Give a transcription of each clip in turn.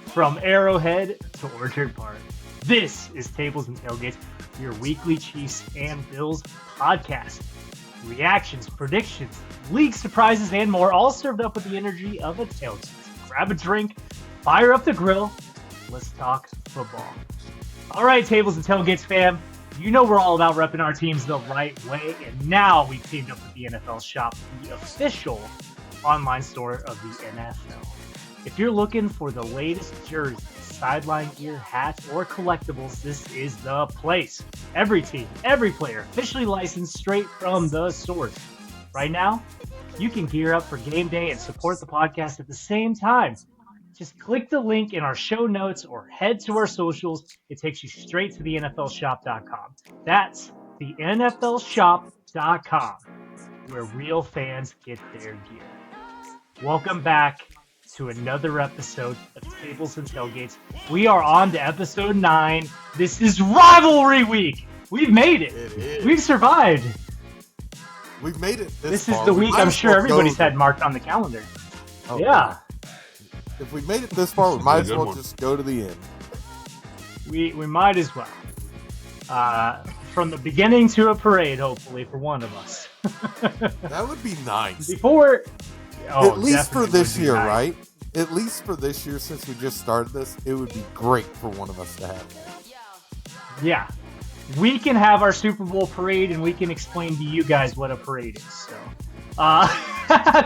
from Arrowhead to Orchard Park. This is Tables and Tailgates, your weekly Chiefs and Bills podcast. Reactions, predictions, league surprises, and more, all served up with the energy of a tailgate. Grab a drink, fire up the grill, let's talk football. All right, Tables and Tailgates fam, you know we're all about repping our teams the right way, and now we've teamed up with the NFL Shop, the official online store of the NFL. If you're looking for the latest jerseys, sideline gear, hats, or collectibles, this is the place. Every team, every player, officially licensed straight from the source. Right now, you can gear up for game day and support the podcast at the same time. Just click the link in our show notes or head to our socials. It takes you straight to the NFLshop.com. That's the NFLshop.com, where real fans get their gear. Welcome back to another episode of Tables and Tailgates. We are on to episode 9. This is Rivalry Week. We've made it. We've survived. We've made it this is the week I'm sure everybody's had marked on the calendar. Oh, yeah. If we made it this far, we might as well just go to the end. We might as well. From the beginning to a parade, hopefully, for one of us. That would be nice. At least for this year, nice. Right? At least for this year, since we just started this, it would be great for one of us to have that. Yeah. We can have our Super Bowl parade, and we can explain to you guys what a parade is. So,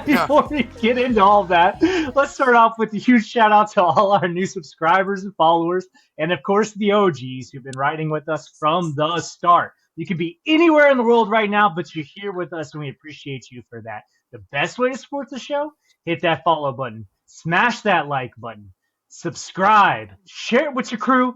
before we get into all that, let's start off with a huge shout out to all our new subscribers and followers, and of course the OGs who've been riding with us from the start. You could be anywhere in the world right now, but you're here with us, and we appreciate you for that. The best way to support the show, hit that follow button, smash that like button, subscribe, share it with your crew,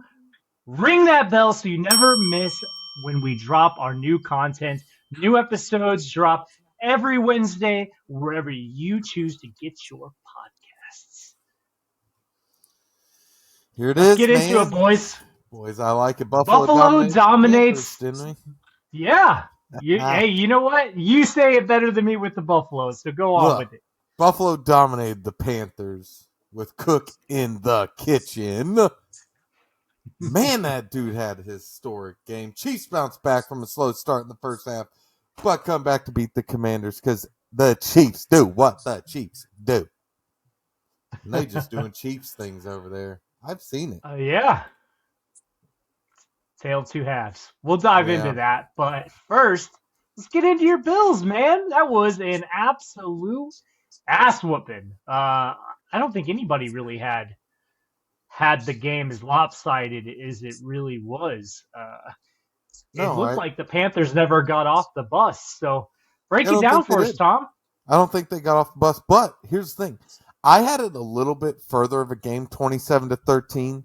ring that bell so you never miss when we drop our new content. New episodes drop every Wednesday, wherever you choose to get your podcasts. Here it is, get into it, boys. Boys, I like it. Buffalo dominates. Didn't we? Yeah. Hey, you know what? You say it better than me with the Buffalo, so go on with it. Buffalo dominated the Panthers with Cook in the kitchen. Man, that dude had a historic game. Chiefs bounced back from a slow start in the first half, but come back to beat the Commanders because the Chiefs do what the Chiefs do. And they just doing Chiefs things over there. I've seen it. Yeah. Tale of two halves. We'll dive into that, but first, let's get into your Bills, man. That was an absolute ass whooping. I don't think anybody really had the game as lopsided as it really was. It looked like the Panthers never got off the bus. So break it down for us, Tom. I don't think they got off the bus, but here's the thing. I had it a little bit further of a game, 27-13.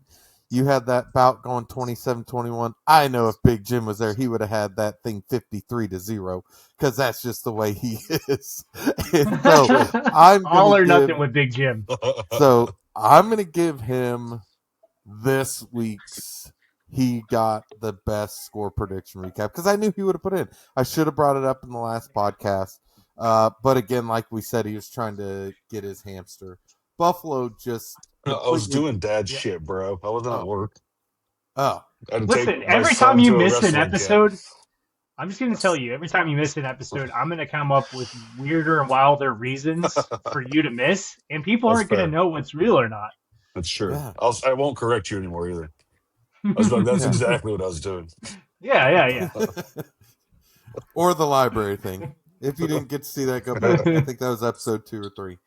You had that bout going 27-21. I know if Big Jim was there, he would have had that thing 53-0 because that's just the way he is. And so I'm all or nothing with Big Jim. So I'm going to give him this week's. He got the best score prediction recap because I knew he would have put in. I should have brought it up in the last podcast. But again, like we said, he was trying to get his hamster. Buffalo just... I was doing dad shit, bro. I wasn't at work. Listen, every time you miss an episode, I'm just going to tell you, every time you miss an episode, I'm going to come up with weirder and wilder reasons for you to miss, and people aren't going to know what's real or not. That's true. Yeah. I won't correct you anymore either. I was like, that's exactly what I was doing. Yeah. Or the library thing. If you didn't get to see that, go back. I think that was episode 2 or 3.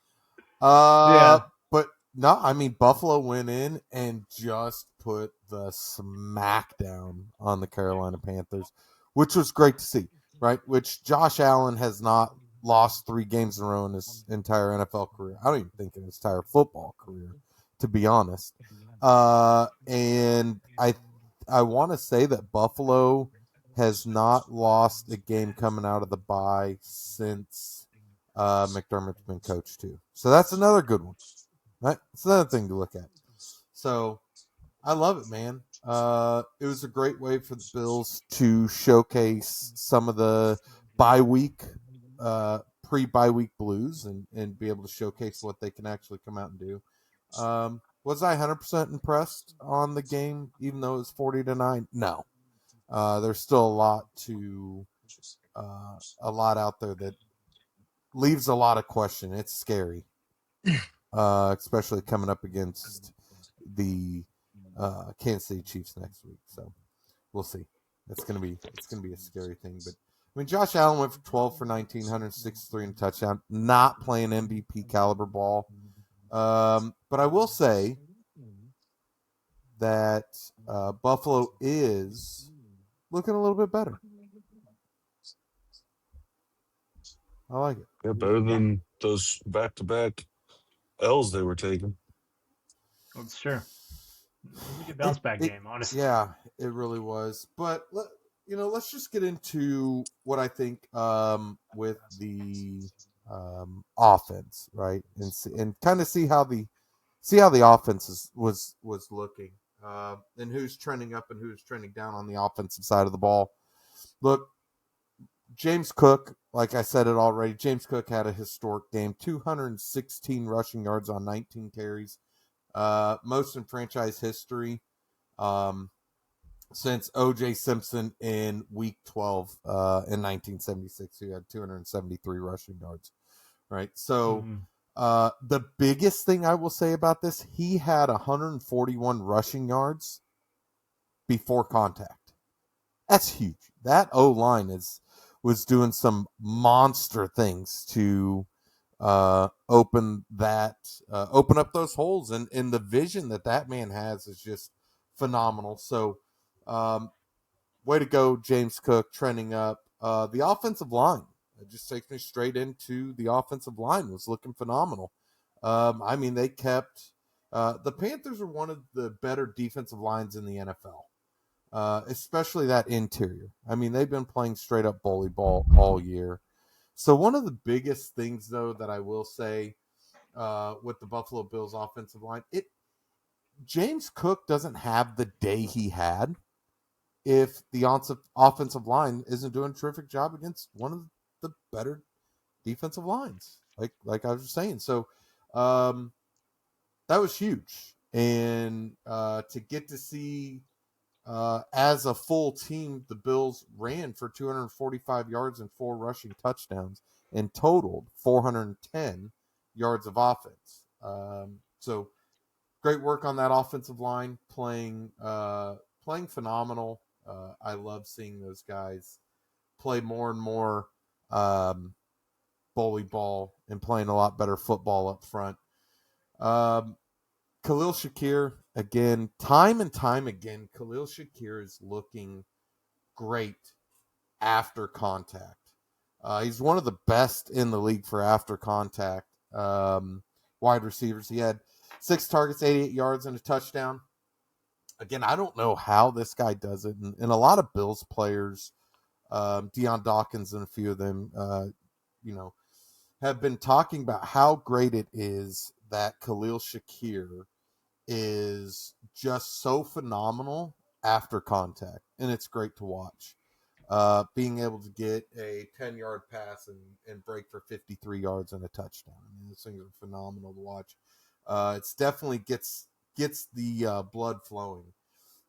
But no, I mean, Buffalo went in and just put the smackdown on the Carolina Panthers, which was great to see, right? Which Josh Allen has not lost 3 games in a row in his entire NFL career. I don't even think in his entire football career, to be honest. And I want to say that Buffalo has not lost a game coming out of the bye since McDermott's been coached too. So that's another good one. Right? It's another thing to look at. So I love it, man. It was a great way for the Bills to showcase some of the pre-bye week blues and be able to showcase what they can actually come out and do. Was I 100% impressed on the game, even though it was 40-9? No. There's still a lot out there that leaves a lot of question. It's scary, especially coming up against the Kansas City Chiefs next week. So we'll see. It's gonna be a scary thing. But I mean, Josh Allen went for 12 for 19, 163 and a touchdown. Not playing MVP caliber ball. But I will say that Buffalo is looking a little bit better. I like it. Yeah, better than those back-to-back L's they were taking. That's true. It was a good bounce back game, honestly. Yeah, it really was. But let's just get into what I think with the offense, right? And kind of see how the offense was looking, and who's trending up and who's trending down on the offensive side of the ball. Look, James Cook, like I said it already, James Cook had a historic game, 216 rushing yards on 19 carries, most in franchise history. Since O.J. Simpson in Week 12 in 1976, who had 273 rushing yards, right? So the biggest thing I will say about this, he had 141 rushing yards before contact. That's huge. That O-line was doing some monster things to open up those holes, and the vision that man has is just phenomenal. So way to go, James Cook, trending up. The offensive line, it just takes me straight into the offensive line, was looking phenomenal. I mean, they kept the Panthers are one of the better defensive lines in the NFL, especially that interior. I mean, they've been playing straight up bully ball all year. So one of the biggest things, though, that I will say with the Buffalo Bills offensive line, James Cook doesn't have the day he had if the offensive line isn't doing a terrific job against one of the better defensive lines, like I was saying. So that was huge. And to get to see as a full team, the Bills ran for 245 yards and 4 rushing touchdowns and totaled 410 yards of offense. So great work on that offensive line, playing phenomenal. I love seeing those guys play more and more bully ball and playing a lot better football up front. Khalil Shakir, again, time and time again, Khalil Shakir is looking great after contact. He's one of the best in the league for after contact wide receivers. He had 6 targets, 88 yards, and a touchdown. Again, I don't know how this guy does it. And a lot of Bills players, Deion Dawkins and a few of them, have been talking about how great it is that Khalil Shakir is just so phenomenal after contact. And it's great to watch. Being able to get a 10-yard pass and break for 53 yards and a touchdown. I mean, those things are phenomenal to watch. It's definitely gets the blood flowing.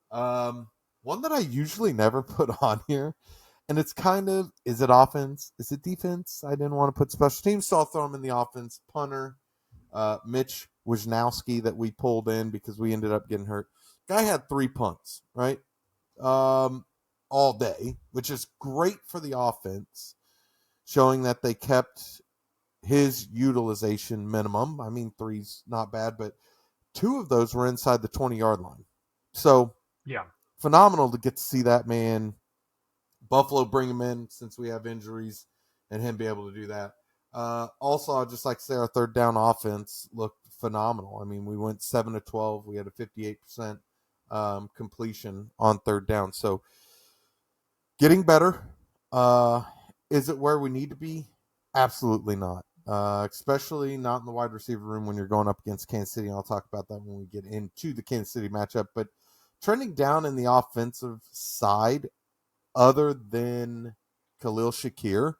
One that I usually never put on here, and it's kind of, is it offense? Is it defense? I didn't want to put special teams, so I'll throw him in the offense. Punter, Mitch Wisnowski, that we pulled in because we ended up getting hurt. Guy had 3 punts, right? All day, which is great for the offense, showing that they kept his utilization minimum. I mean, 3's not bad, but 2 of those were inside the 20-yard line. So, yeah, phenomenal to get to see that man. Buffalo bring him in since we have injuries and him be able to do that. Also, I'd just like to say our third down offense looked phenomenal. I mean, we went 7 to 12. We had a 58% completion on third down. So, getting better. Is it where we need to be? Absolutely not. Especially not in the wide receiver room when you're going up against Kansas City. And I'll talk about that when we get into the Kansas City matchup. But trending down in the offensive side, other than Khalil Shakir,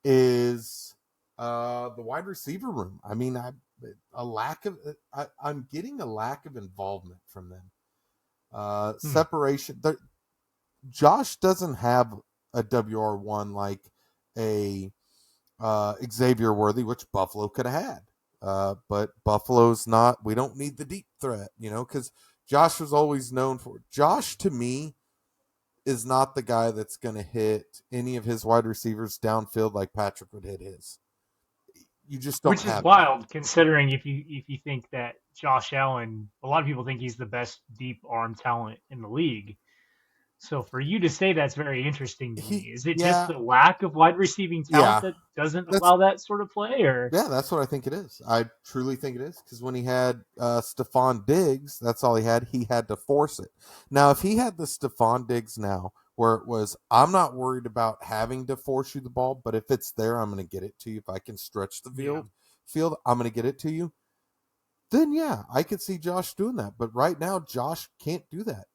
is The wide receiver room. I mean, I'm getting a lack of involvement from them. Separation. Josh doesn't have a WR1 like a Xavier Worthy, which Buffalo could have had. But Buffalo's not. We don't need the deep threat, because Josh was always known for. Josh, to me, is not the guy that's going to hit any of his wide receivers downfield like Patrick would hit his. You just don't Which is have that. wild, considering if you think that Josh Allen, a lot of people think he's the best deep arm talent in the league. So for you to say that's very interesting to me. Is it just Yeah, the lack of wide receiving talent yeah. that doesn't That's allow that sort of play, or? Yeah, that's what I think it is. I truly think it is because when he had Stephon Diggs, that's all he had. He had to force it. Now, if he had the Stephon Diggs now, where it was, I'm not worried about having to force you the ball, but if it's there, I'm going to get it to you. If I can stretch the field, I'm going to get it to you. Then yeah, I could see Josh doing that. But right now, Josh can't do that.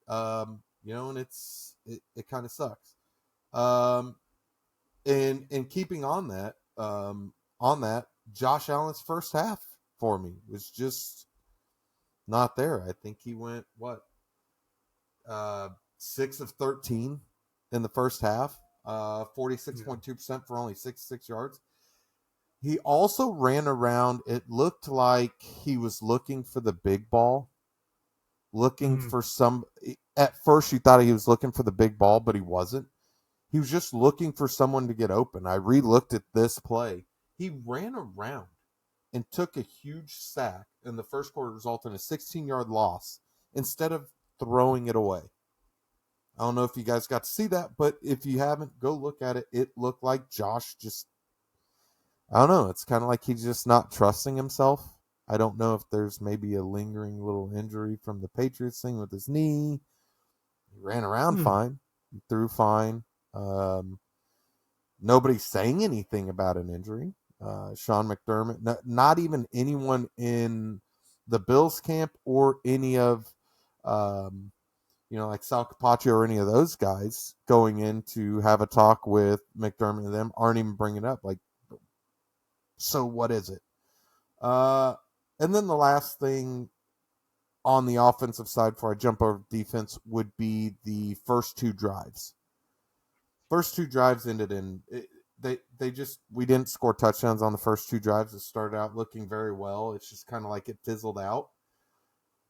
And it kind of sucks. Um, and keeping on that, Josh Allen's first half for me was just not there. I think he went 6 of 13 in the first half, 46.2% for only 66 yards. He also ran around. It looked like he was looking for the big ball, looking for some. At first, you thought he was looking for the big ball, but he wasn't. He was just looking for someone to get open. I re-looked at this play. He ran around and took a huge sack in the first quarter, resulting in a 16-yard loss instead of throwing it away. I don't know if you guys got to see that, but if you haven't, go look at it. It looked like Josh just, I don't know. It's kind of like he's just not trusting himself. I don't know if there's maybe a lingering little injury from the Patriots thing with his knee. He ran around fine. He threw fine. Nobody's saying anything about an injury. Sean McDermott, not even anyone in the Bills camp or any of, like Sal Capaccio or any of those guys going in to have a talk with McDermott and them aren't even bringing it up. Like, so what is it? And then the last thing on the offensive side before I jump over defense would be the first two drives. First two drives ended in we didn't score touchdowns on the first two drives. It started out looking very well. It's just kind of like it fizzled out.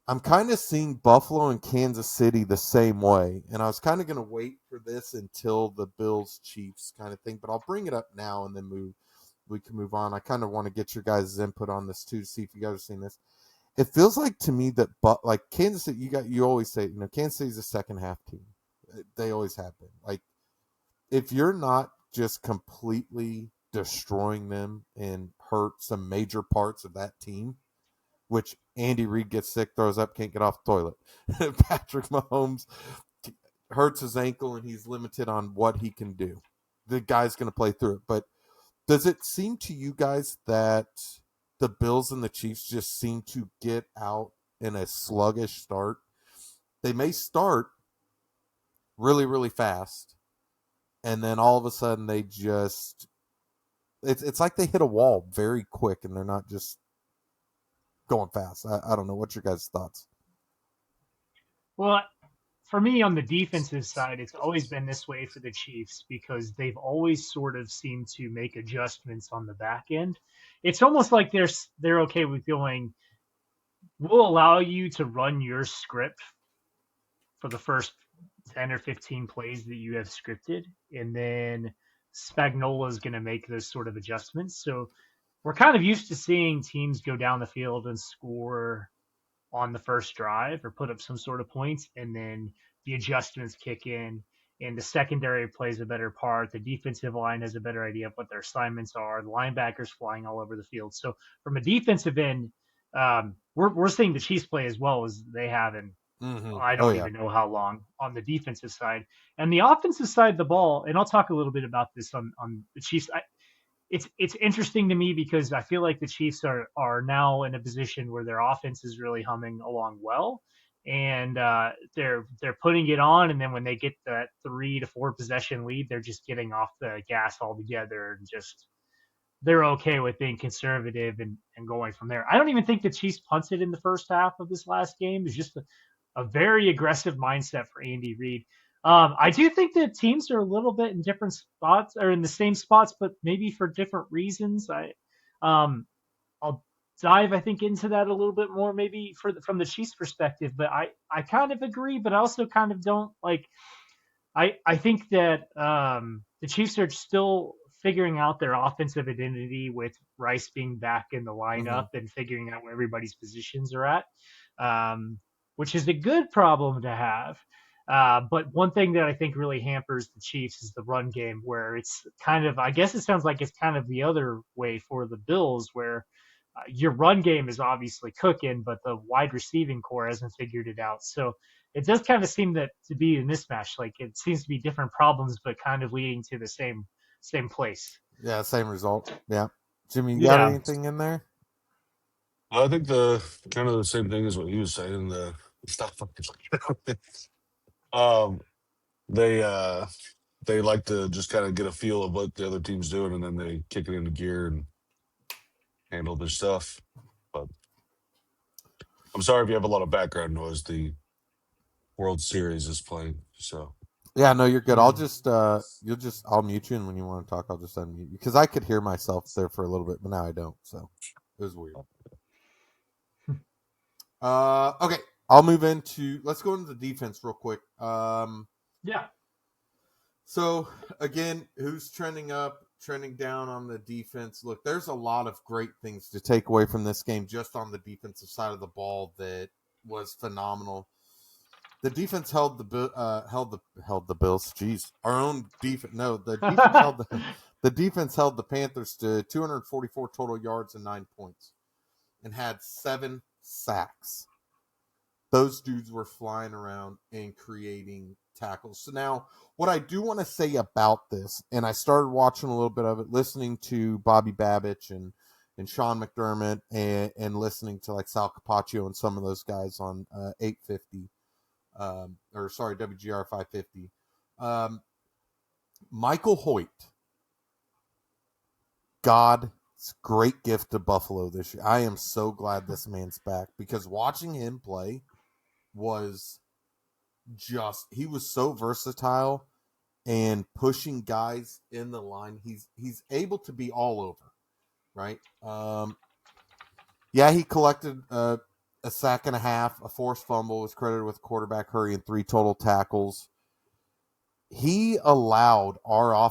I'm kind of seeing Buffalo and Kansas City the same way, and I was kind of going to wait for this until the Bills Chiefs kind of thing, but I'll bring it up now and then we can move on. I kind of want to get your guys' input on this too, to see if you guys have seen this. It feels like to me that like Kansas City, you always say, Kansas City's a second half team. They always have been. Like, if you're not just completely destroying them and hurt some major parts of that team, which Andy Reid gets sick, throws up, can't get off the toilet. Patrick Mahomes hurts his ankle and he's limited on what he can do. The guy's going to play through it. But does it seem to you guys that the Bills and the Chiefs just seem to get out in a sluggish start? They may start really, really fast, and then all of a sudden they just it's like they hit a wall very quick and they're not just going fast. I don't know. What's your guys' thoughts? Well, for me on the defensive side, it's always been this way for the Chiefs because they've always sort of seemed to make adjustments on the back end. It's almost like they're okay with going, we'll allow you to run your script for the first 10 or 15 plays that you have scripted, and then Spagnuolo is going to make those sort of adjustments. So we're kind of used to seeing teams go down the field and score on the first drive or put up some sort of points, and then the adjustments kick in, and the secondary plays a better part. The defensive line has a better idea of what their assignments are. The linebackers flying all over the field. So from a defensive end, we're seeing the Chiefs play as well as they have in I don't even know how long on the defensive side. And the offensive side of the ball, and I'll talk a little bit about this on the Chiefs. It's interesting to me because I feel like the Chiefs are now in a position where their offense is really humming along well, and they're putting it on. And then when they get that 3 to 4 possession lead, they're just getting off the gas altogether and just they're okay with being conservative and going from there. I don't even think the Chiefs punted in the first half of this last game. It's just a very aggressive mindset for Andy Reid. I do think that teams are a little bit in different spots or in the same spots, but maybe for different reasons. Um, I'll dive, I think, into that a little bit more, maybe from the Chiefs' perspective. But I kind of agree, but I also kind of don't like. I think that the Chiefs are still figuring out their offensive identity with Rice being back in the lineup and figuring out where everybody's positions are at, which is a good problem to have. But one thing that I think really hampers the Chiefs is the run game, where it's kind of, I guess it sounds like it's kind of the other way for the Bills, where your run game is obviously cooking, but the wide receiving core hasn't figured it out. So it does kind of seem to be a mismatch. Like it seems to be different problems, but kind of leading to the same place. Yeah, same result. Yeah. Jimmy, you got anything in there? Well, I think the kind of the same thing as what he was saying. The stop fucking. um, they like to just kind of get a feel of what the other team's doing, and then they kick it into gear and handle their stuff. But I'm sorry if you have a lot of background noise. The World Series is playing, so Yeah, no, you're good. I'll just I'll mute you, and when you want to talk, I'll just unmute you because I could hear myself there for a little bit, but now I don't. So it was weird. Okay, I'll move into. Let's go into the defense real quick. Yeah. So again, who's trending up, trending down on the defense? Look, there's a lot of great things to take away from this game just on the defensive side of the ball that was phenomenal. The defense held the Bills. Jeez, our own defense. No, the defense held the defense held the Panthers to 244 total yards and 9 points, and had 7 sacks. Those dudes were flying around and creating tackles. So now, what I do want to say about this, and I started watching a little bit of it, listening to Bobby Babich and Sean McDermott, and listening to like Sal Capaccio and some of those guys on 850. WGR 550. Michael Hoyt, God's great gift to Buffalo this year. I am so glad this man's back because watching him play was he was so versatile and pushing guys in the line. He's able to be all over, right? Yeah, he collected a sack and a half, a forced fumble, was credited with quarterback hurry and 3 total tackles. He allowed our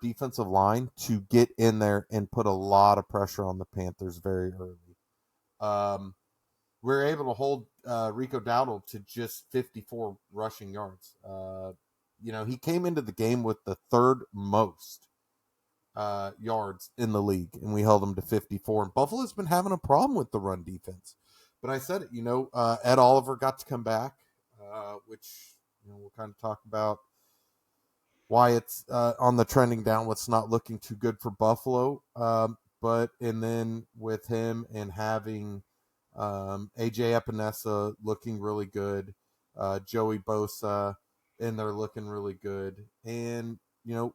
defensive line to get in there and put a lot of pressure on the Panthers very early. We were able to hold Rico Dowdle to just 54 rushing yards. He came into the game with the 3rd most yards in the league, and we held him to 54. And Buffalo's been having a problem with the run defense. But I said it, Ed Oliver got to come back, which we'll kind of talk about why it's on the trending down, what's not looking too good for Buffalo. And then with him and having AJ Epinesa looking really good, Joey Bosa in there looking really good. And,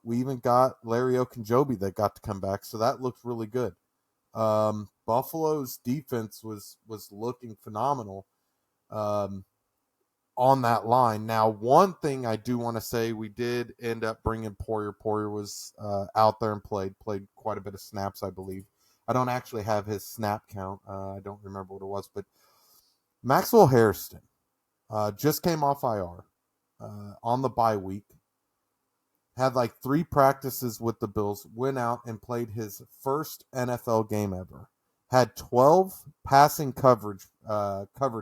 we even got Larry Okunjobi that got to come back. So that looked really good. Buffalo's defense was looking phenomenal. On that line. Now, one thing I do want to say, we did end up bringing Poyer. Poyer was out there and played quite a bit of snaps, I believe. I don't actually have his snap count. I don't remember what it was, but Maxwell Hairston just came off IR on the bye week. Had like 3 practices with the Bills, went out and played his first NFL game ever. Had 12 passing coverage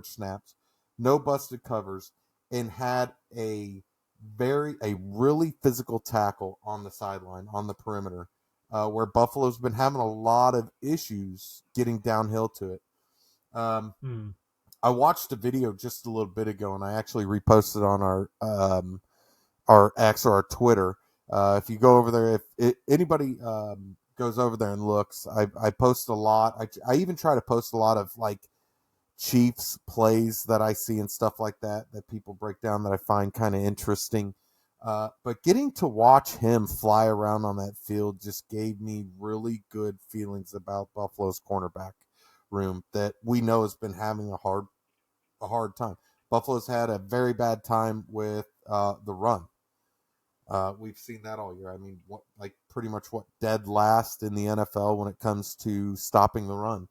snaps, no busted covers, and had a really physical tackle on the sideline, on the perimeter, where Buffalo's been having a lot of issues getting downhill to it. I watched a video just a little bit ago, and I actually reposted on our X or our Twitter. If you go over there, if anybody goes over there and looks, I post a lot. I even try to post a lot of like Chiefs plays that I see and stuff like that people break down that I find kind of interesting. But getting to watch him fly around on that field just gave me really good feelings about Buffalo's cornerback room that we know has been having a hard time. Buffalo's had a very bad time with the run. We've seen that all year. I mean, pretty much dead last in the NFL when it comes to stopping the run.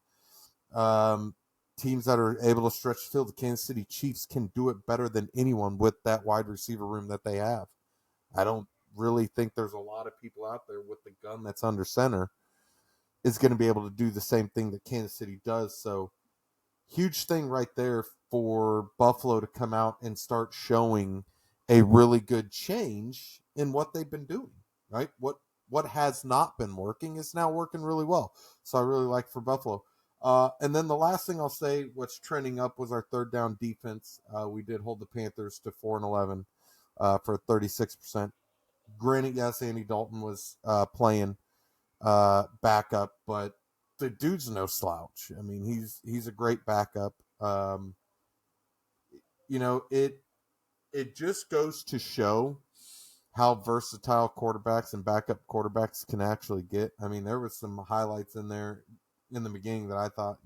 Teams that are able to stretch the field, the Kansas City Chiefs can do it better than anyone with that wide receiver room that they have. I don't really think there's a lot of people out there with the gun that's under center is going to be able to do the same thing that Kansas City does. So huge thing right there for Buffalo to come out and start showing a really good change in what they've been doing, right? What has not been working is now working really well. So I really like for Buffalo. And then the last thing I'll say, what's trending up was our third down defense. We did hold the Panthers to 4-11 for 36%. Granted, yes, Andy Dalton was playing backup, but the dude's no slouch. I mean, he's a great backup. It just goes to show how versatile quarterbacks and backup quarterbacks can actually get. I mean, there was some highlights in there in the beginning that I thought,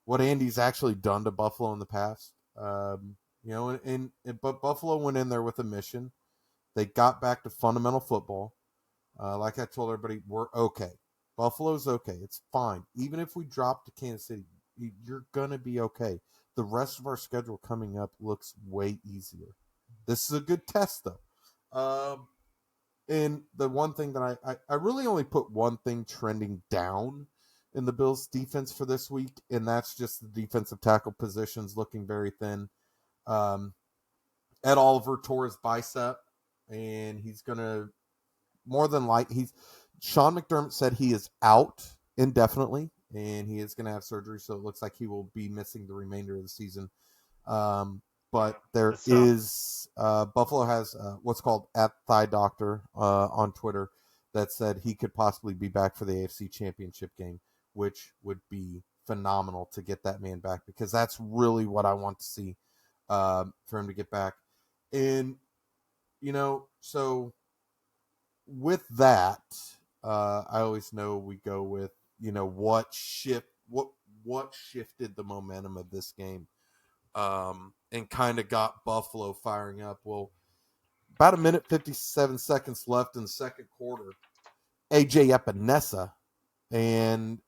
what Andy's actually done to Buffalo in the past. But Buffalo went in there with a mission. They got back to fundamental football. Like I told everybody, we're okay. Buffalo's okay. It's fine. Even if we drop to Kansas City, you're going to be okay. The rest of our schedule coming up looks way easier. This is a good test, though. And the one thing that I really only put one thing trending down in the Bills' defense for this week, and that's just the defensive tackle positions looking very thin. Ed Oliver tore his bicep, and he's going to Sean McDermott said he is out indefinitely, and he is going to have surgery, so it looks like he will be missing the remainder of the season. But there is Buffalo has what's called @Thigh Doctor on Twitter that said he could possibly be back for the AFC Championship game, which would be phenomenal to get that man back, because that's really what I want to see for him to get back. And so with that, I always know we go with what shifted the momentum of this game, and kind of got Buffalo firing up. Well, about 1:57 seconds left in the second quarter, AJ Epinesa and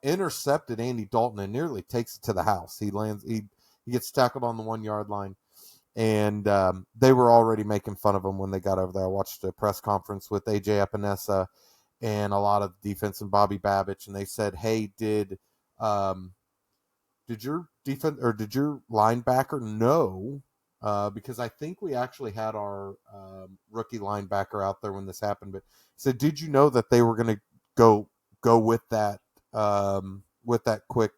intercepted Andy Dalton and nearly takes it to the house. He gets tackled on the 1-yard line. And they were already making fun of him when they got over there. I watched a press conference with AJ Epinesa and a lot of defense and Bobby Babich, and they said, "Hey, did your defense or did your linebacker know?" Because I think we actually had our rookie linebacker out there when this happened. But he said, "Did you know that they were going to go with that quick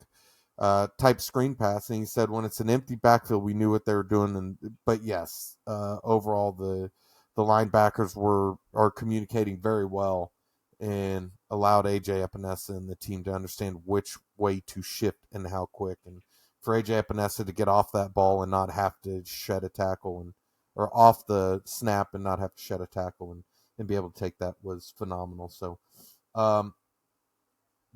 type screen pass?" And he said, when it's an empty backfield, we knew what they were doing. But yes, overall the linebackers are communicating very well and allowed AJ Epinesa and the team to understand which way to shift and how quick. And for AJ Epinesa to get off that ball and not have to shed a tackle or off the snap and not have to shed a tackle and be able to take that was phenomenal. So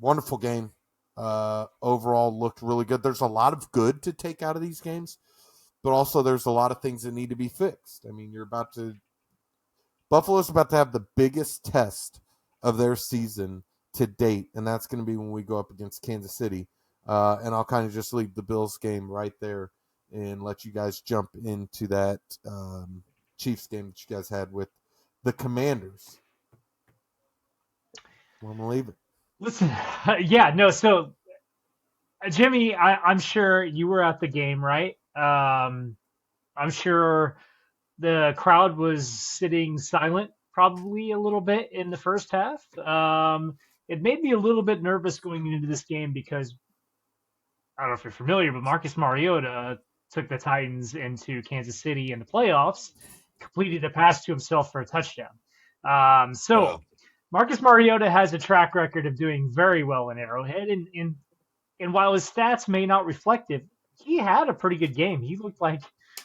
wonderful game. Overall looked really good. There's a lot of good to take out of these games, but also there's a lot of things that need to be fixed. I mean, Buffalo's about to have the biggest test of their season to date, and that's going to be when we go up against Kansas City. And I'll kind of just leave the Bills game right there and let you guys jump into that Chiefs game that you guys had with the Commanders. I'm going to leave it. Listen, yeah, no, so Jimmy, I'm sure you were at the game, right? I'm sure the crowd was sitting silent probably a little bit in the first half. It made me a little bit nervous going into this game because I don't know if you're familiar, but Marcus Mariota took the Titans into Kansas City in the playoffs, completed a pass to himself for a touchdown. Marcus Mariota has a track record of doing very well in Arrowhead, and while his stats may not reflect it, he had a pretty good game. He looked like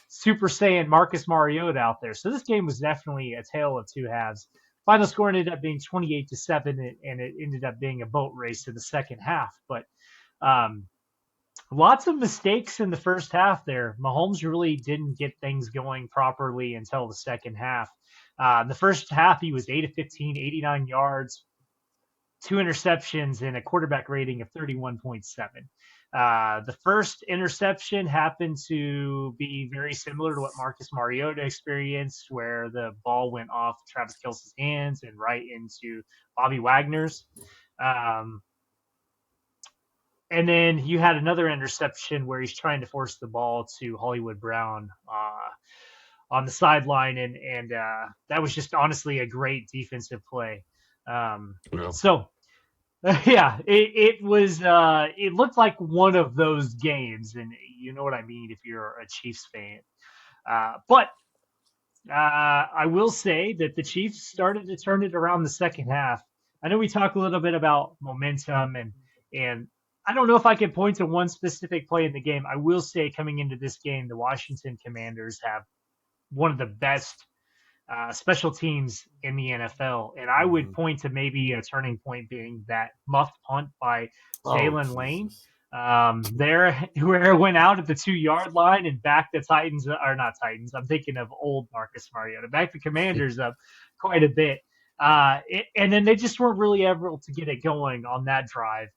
Super Saiyan Marcus Mariota out there. So this game was definitely a tale of two halves. Final score ended up being 28-7, and it ended up being a boat race in the second half. But lots of mistakes in the first half there. Mahomes really didn't get things going properly until the second half. In the first half, he was 8 of 15, 89 yards, 2 interceptions, and a quarterback rating of 31.7. The first interception happened to be very similar to what Marcus Mariota experienced, where the ball went off Travis Kelce's hands and right into Bobby Wagner's. And then you had another interception where he's trying to force the ball to Hollywood Brown on the sideline, and that was just honestly a great defensive play. So, yeah, it was. It looked like one of those games, and you know what I mean if you're a Chiefs fan. But I will say that the Chiefs started to turn it around the second half. I know we talk a little bit about momentum and I don't know if I can point to one specific play in the game. I will say coming into this game, the Washington Commanders have one of the best special teams in the NFL. And I would point to maybe a turning point being that muffed punt by Jalen Lane. Where went out at the 2-yard line and backed the Titans, or not Titans, I'm thinking of old Marcus Mariota, backed the Commanders up quite a bit. And then they just weren't really able to get it going on that drive.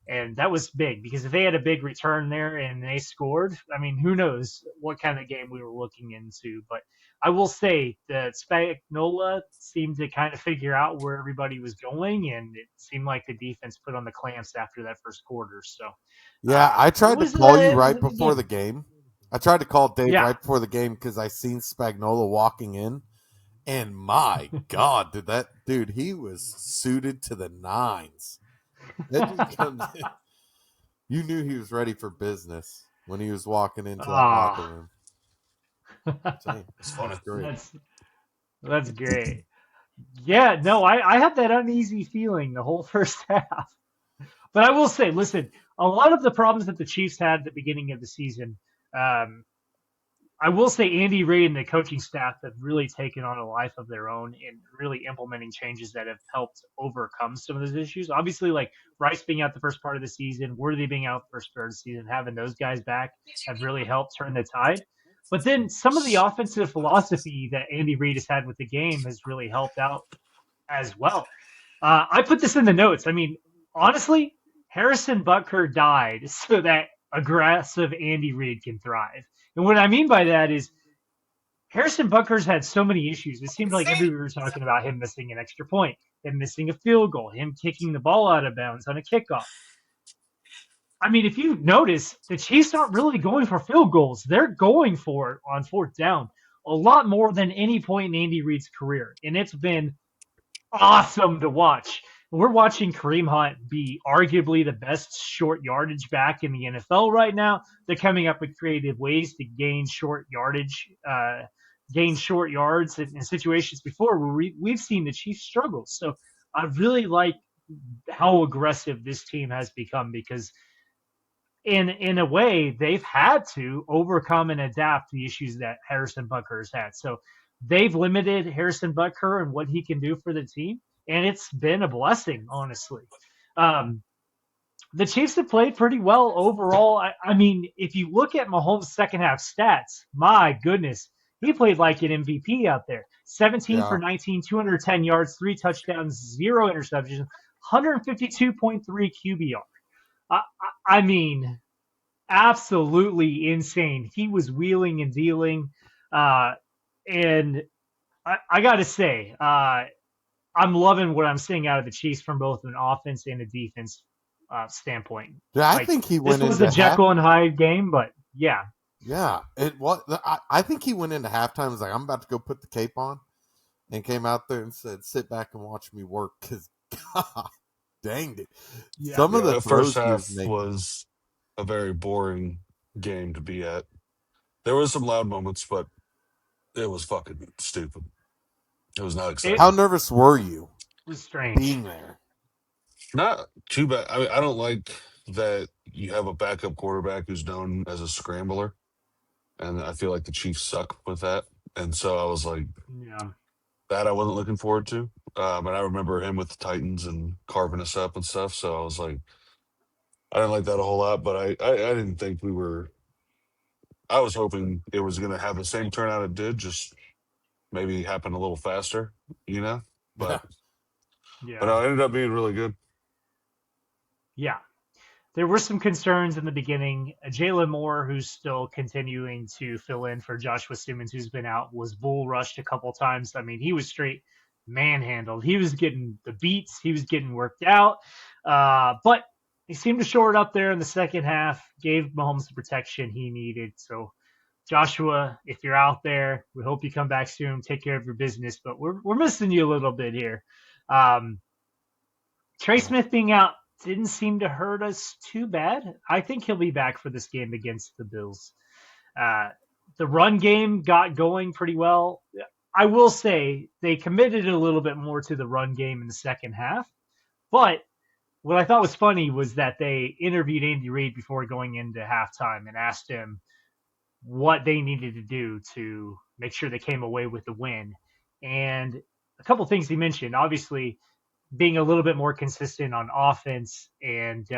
And that was big because if they had a big return there and they scored, I mean, who knows what kind of game we were looking into. But I will say that Spagnuolo seemed to kind of figure out where everybody was going, and it seemed like the defense put on the clamps after that first quarter. So, yeah, I tried to call you right before the game. I tried to call Dave right before the game because I seen Spagnuolo walking in, and my God, he was suited to the nines. You knew he was ready for business when he was walking into that locker room. It's funny. That's great. Yeah, no, I had that uneasy feeling the whole first half. But I will say, listen, a lot of the problems that the Chiefs had at the beginning of the season, I will say Andy Reid and the coaching staff have really taken on a life of their own and really implementing changes that have helped overcome some of those issues. Obviously, like Bryce being out the first part of the season, Worthy being out the first part of the season, having those guys back have really helped turn the tide. But then some of the offensive philosophy that Andy Reid has had with the game has really helped out as well. I put this in the notes. I mean, honestly, Harrison Butker died so that aggressive Andy Reid can thrive. And what I mean by that is Harrison Butker's had so many issues. It seemed like everybody was talking about him missing an extra point, him missing a field goal, him kicking the ball out of bounds on a kickoff. I mean, if you notice, the Chiefs aren't really going for field goals. They're going for it on fourth down a lot more than any point in Andy Reid's career. And it's been awesome to watch. We're watching Kareem Hunt be arguably the best short yardage back in the NFL right now. They're coming up with creative ways to gain short yardage, gain short yards in situations before where we've seen the Chiefs struggle. So I really like how aggressive this team has become because in a way they've had to overcome and adapt the issues that Harrison Butker has had. So they've limited Harrison Butker and what he can do for the team. And it's been a blessing, honestly. The Chiefs have played pretty well overall. I mean, if you look at Mahomes' second half stats, my goodness, he played like an MVP out there. 17 for 19, 210 yards, 3 touchdowns, 0 interceptions, 152.3 QBR. I mean, absolutely insane. He was wheeling and dealing. And I got to say, I'm loving what I'm seeing out of the Chiefs from both an offense and a defense standpoint. Yeah, I think he went into this was a Jekyll and Hyde game, but yeah. Yeah, it was. I think he went into halftime and was like, I'm about to go put the cape on, and came out there and said, sit back and watch me work, because God dang it. Yeah. Some of the first half was a very boring game to be at. There was some loud moments, but it was fucking stupid. It was not exciting. How nervous were you? It was strange being there. Not too bad. I mean, I don't like that you have a backup quarterback who's known as a scrambler. and I feel like the Chiefs suck with that. And so I was like, Yeah. that I wasn't looking forward to. And I remember him with the Titans and carving us up and stuff. So I was like, I didn't like that a whole lot, but I didn't think we were. I was hoping it was going to have the same turnout it did, just maybe happen a little faster, you know. Yeah. But Yeah. it ended up being really good. Yeah. There were some concerns in the beginning. Jalen Moore, who's still continuing to fill in for Joshua Simmons, who's been out, was bull rushed a couple times. I mean, he was straight manhandled. He was getting the beats. He was getting worked out. But he seemed to shore it up there in the second half, gave Mahomes the protection he needed. So, Joshua, if you're out there, we hope you come back soon. Take care of your business. But we're missing you a little bit here. Um, Trey Smith being out didn't seem to hurt us too bad. I think he'll be back for this game against the Bills. Uh, the run game got going pretty well. I will say they committed a little bit more to the run game in the second half. But what I thought was funny was that they interviewed Andy Reid before going into halftime and asked him what they needed to do to make sure they came away with the win. And a couple things he mentioned. Obviously, being a little bit more consistent on offense and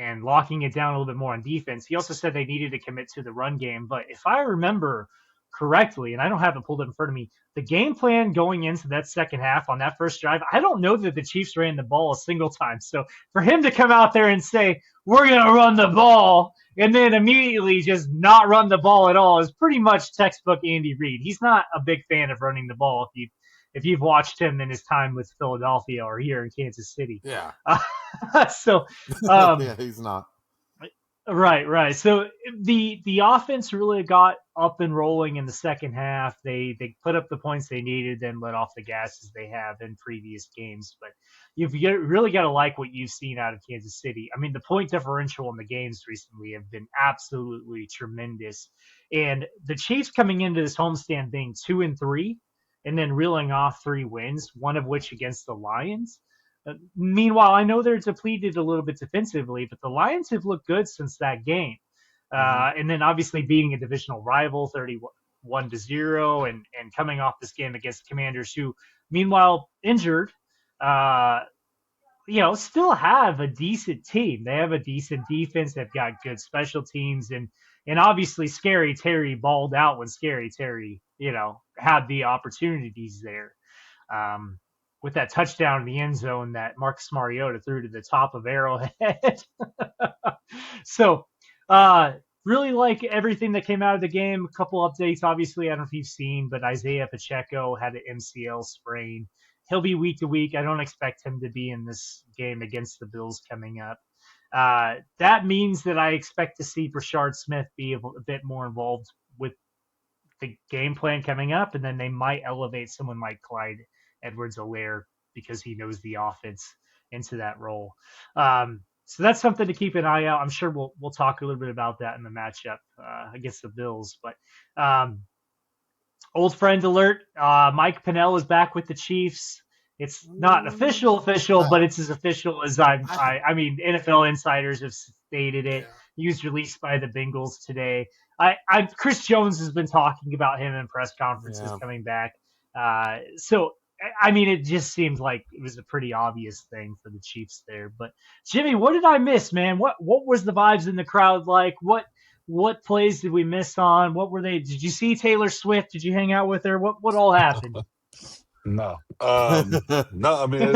locking it down a little bit more on defense. He also said they needed to commit to the run game. But if I remember correctly, and I don't have it pulled up in front of me, the game plan going into that second half on that first drive, I don't know that the Chiefs ran the ball a single time. So for him to come out there and say, we're going to run the ball, and then immediately just not run the ball at all is pretty much textbook Andy Reid. He's not a big fan of running the ball if you've watched him in his time with Philadelphia or here in Kansas City. Yeah. So, yeah, he's not. Right. So the offense really got up and rolling in the second half. They put up the points they needed, then let off the gas as they have in previous games. But you've really got to like what you've seen out of Kansas City. I mean, the point differential in the games recently have been absolutely tremendous. And the Chiefs coming into this homestand being 2-3, and then reeling off 3 wins, one of which against the Lions. Meanwhile, I know they're depleted a little bit defensively, but the Lions have looked good since that game. And then obviously beating a divisional rival 31-0 and coming off this game against the Commanders, who meanwhile injured, still have a decent team. They have a decent defense. They've got good special teams, and obviously Scary Terry balled out when Scary Terry, had the opportunities there. With that touchdown in the end zone that Marcus Mariota threw to the top of Arrowhead. So, really like everything that came out of the game. A couple updates, obviously, I don't know if you've seen, but Isaiah Pacheco had an MCL sprain. He'll be week to week. I don't expect him to be in this game against the Bills coming up. That means that I expect to see Brashard Smith be a bit more involved with the game plan coming up, and then they might elevate someone like Clyde Edwards-Helaire because he knows the offense into that role. So that's something to keep an eye out. I'm sure we'll talk a little bit about that in the matchup against the Bills. But old friend alert, Mike Pennell is back with the Chiefs. It's not official, but it's as official as I mean, NFL insiders have stated it. He was released by the Bengals today. Chris Jones has been talking about him in press conferences coming back. So, I mean, it just seemed like it was a pretty obvious thing for the Chiefs there. But Jimmy, what did I miss, man? What was the vibes in the crowd like? What plays did we miss on? What were they? Did you see Taylor Swift? Did you hang out with her? What all happened? No. No, I mean, it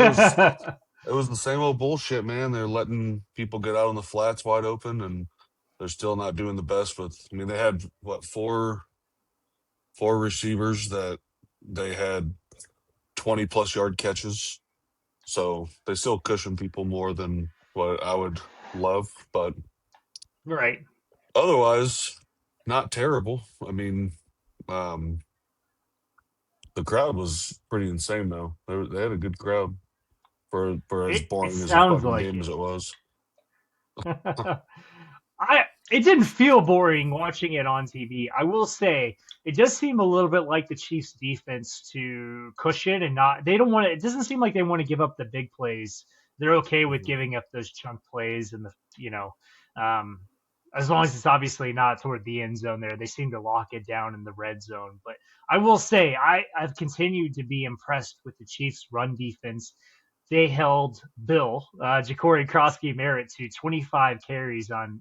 was the same old bullshit, man. They're letting people get out on the flats wide open, and they're still not doing the best with. I mean, they had four receivers that they had 20+ yard catches, so they still cushion people more than what I would love, but right. Otherwise, not terrible. I mean, the crowd was pretty insane, though. They had a good crowd for as boring as a fucking like game as it was. It didn't feel boring watching it on TV. I will say it does seem a little bit like the Chiefs defense to cushion and they don't want to, it doesn't seem like they want to give up the big plays. They're okay with giving up those chunk plays and as long as it's obviously not toward the end zone there. They seem to lock it down in the red zone. But I will say, I've continued to be impressed with the Chiefs' run defense. They held Ja'Cory Krosky-Merritt to 25 carries on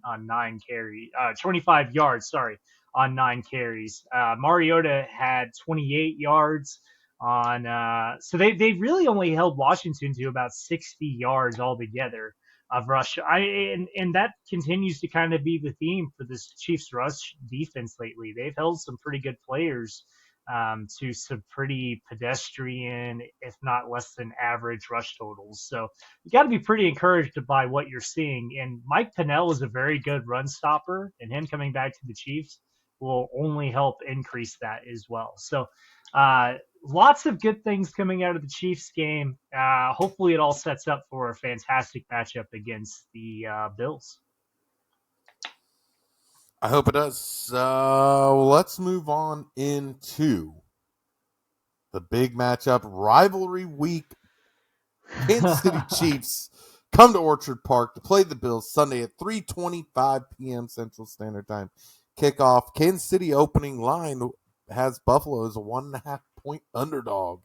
25 yards, sorry, on 9 carries. Mariota had 28 yards on, so they really only held Washington to about 60 yards altogether of rush. And that continues to kind of be the theme for this Chiefs rush defense lately. They've held some pretty good players to some pretty pedestrian, if not less than average rush totals. So you got to be pretty encouraged by what you're seeing. And Mike Pennell is a very good run stopper, and him coming back to the Chiefs will only help increase that as well. So lots of good things coming out of the Chiefs game. Hopefully, it all sets up for a fantastic matchup against the Bills. I hope it does. Let's move on into the big matchup, rivalry week. Kansas City Chiefs come to Orchard Park to play the Bills Sunday at 3:25 p.m. Central Standard Time. Kickoff. Kansas City opening line has Buffalo as a 1.5 point underdog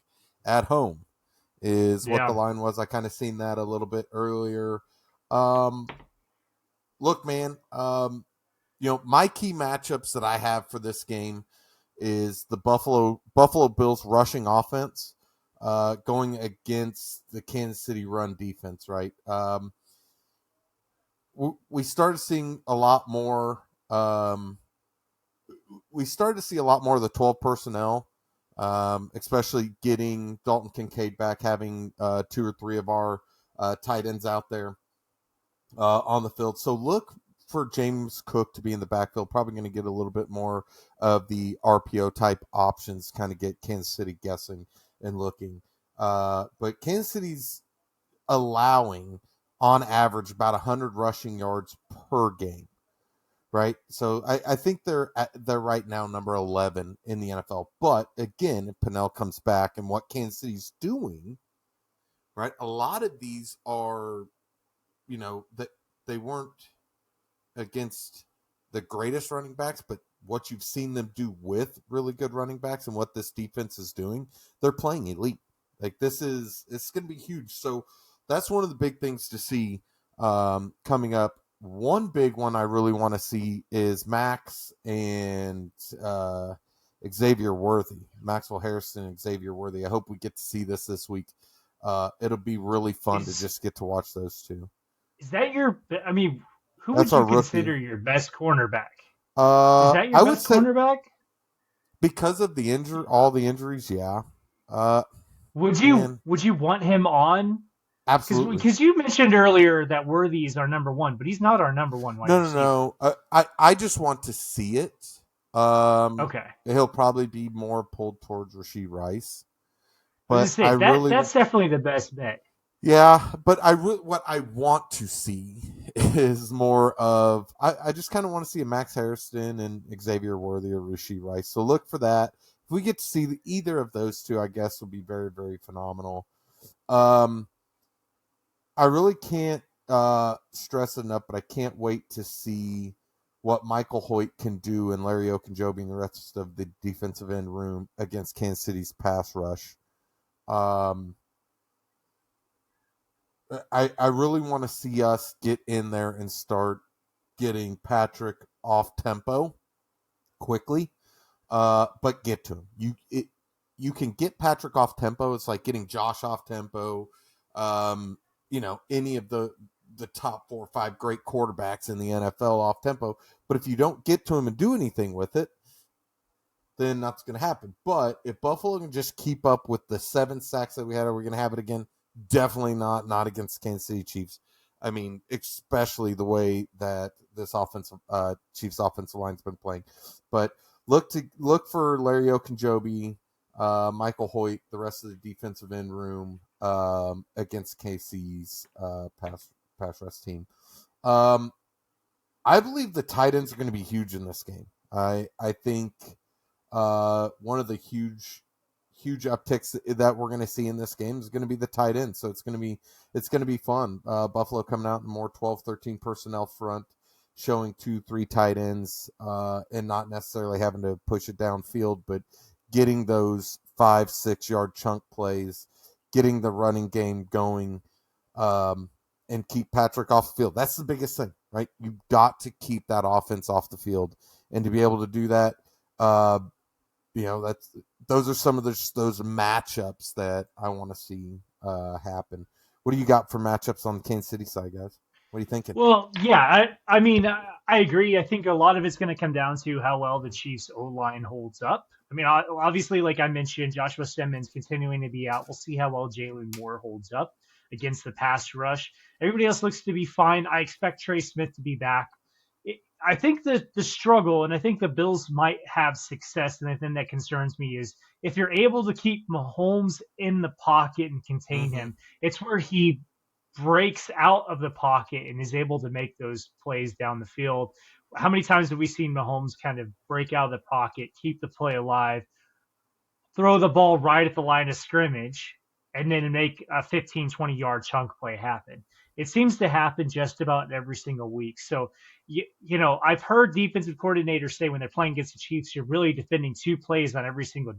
at home is what the line was. I kind of seen that a little bit earlier. Look, man, my key matchups that I have for this game is the Buffalo Bills rushing offense going against the Kansas City run defense, right? We started seeing a lot more. We started to see a lot more of the 12 personnel, especially getting Dalton Kincaid back, having 2 or 3 of our tight ends out there on the field. So look for James Cook to be in the backfield, probably going to get a little bit more of the RPO type options, kind of get Kansas City guessing and looking. But Kansas City's allowing on average about 100 rushing yards per game, right? So I think they're right now number 11 in the NFL. But again, if Pennell comes back and what Kansas City's doing, right? A lot of these are, that they weren't against the greatest running backs, but what you've seen them do with really good running backs and what this defense is doing, they're playing elite. Like it's going to be huge. So that's one of the big things to see coming up. One big one I really want to see is Max and Xavier Worthy, Maxwell Harrison and Xavier Worthy. I hope we get to see this week. It'll be really fun to just get to watch those two. Is that who would you consider your best cornerback? Is that your best cornerback? Because of all the injuries, yeah. Would you want him on? Absolutely. Because you mentioned earlier that Worthy is our number one, but he's not our number one wide receiver. No. I just want to see it. Okay. He'll probably be more pulled towards Rashee Rice. But that's definitely the best bet. Yeah, but what I want to see is more of I just kind of want to see a Max Harrison and Xavier Worthy or Rashee Rice. So look for that. If we get to see either of those two, I guess will be very, very phenomenal. I really can't stress it enough, but I can't wait to see what Michael Hoyt can do and Larry Okunjobi and the rest of the defensive end room against Kansas City's pass rush. I really want to see us get in there and start getting Patrick off tempo quickly, but get to him. You can get Patrick off tempo. It's like getting Josh off tempo. Any of the top 4 or 5 great quarterbacks in the NFL off tempo. But if you don't get to him and do anything with it, then that's going to happen. But if Buffalo can just keep up with the 7 sacks that we had, are we going to have it again? Definitely not against Kansas City Chiefs. I mean, especially the way that this Chiefs offensive line's been playing. But look for Larry Okunjobi, Michael Hoyt, the rest of the defensive end room against KC's pass rush team. I believe the tight ends are going to be huge in this game. I think one of the huge upticks that we're going to see in this game is going to be the tight end. So it's going to be fun. Buffalo coming out in more 12-13 personnel front, showing 2-3 tight ends and not necessarily having to push it downfield, but getting those 5-6 yard chunk plays, getting the running game going, and keep Patrick off the field. That's the biggest thing, right? You've got to keep that offense off the field, and to be able to do that, those are some of those matchups that I want to see happen. What do you got for matchups on the Kansas City side, guys? What are you thinking? Well, yeah, I mean, I agree. I think a lot of it's going to come down to how well the Chiefs' O-line holds up. I mean, obviously, like I mentioned, Joshua Simmons continuing to be out. We'll see how well Jalen Moore holds up against the pass rush. Everybody else looks to be fine. I expect Trey Smith to be back. I think the struggle, and I think the Bills might have success, and the thing that concerns me is if you're able to keep Mahomes in the pocket and contain him, it's where he breaks out of the pocket and is able to make those plays down the field. How many times have we seen Mahomes kind of break out of the pocket, keep the play alive, throw the ball right at the line of scrimmage, and then make a 15, 20-yard chunk play happen? It seems to happen just about every single week. So, I've heard defensive coordinators say when they're playing against the Chiefs, you're really defending 2 plays on every single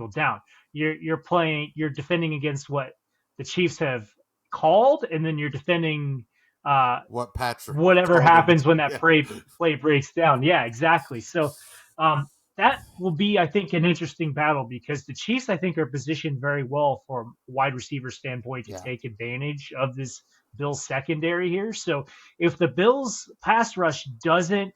down. You're defending against what the Chiefs have called, and then you're defending what Patrick whatever happens when that yeah. play breaks down. Yeah, exactly. So that will be, I think, an interesting battle because the Chiefs, I think, are positioned very well from a wide receiver standpoint to take advantage of this Bills secondary here. So if the Bills pass rush doesn't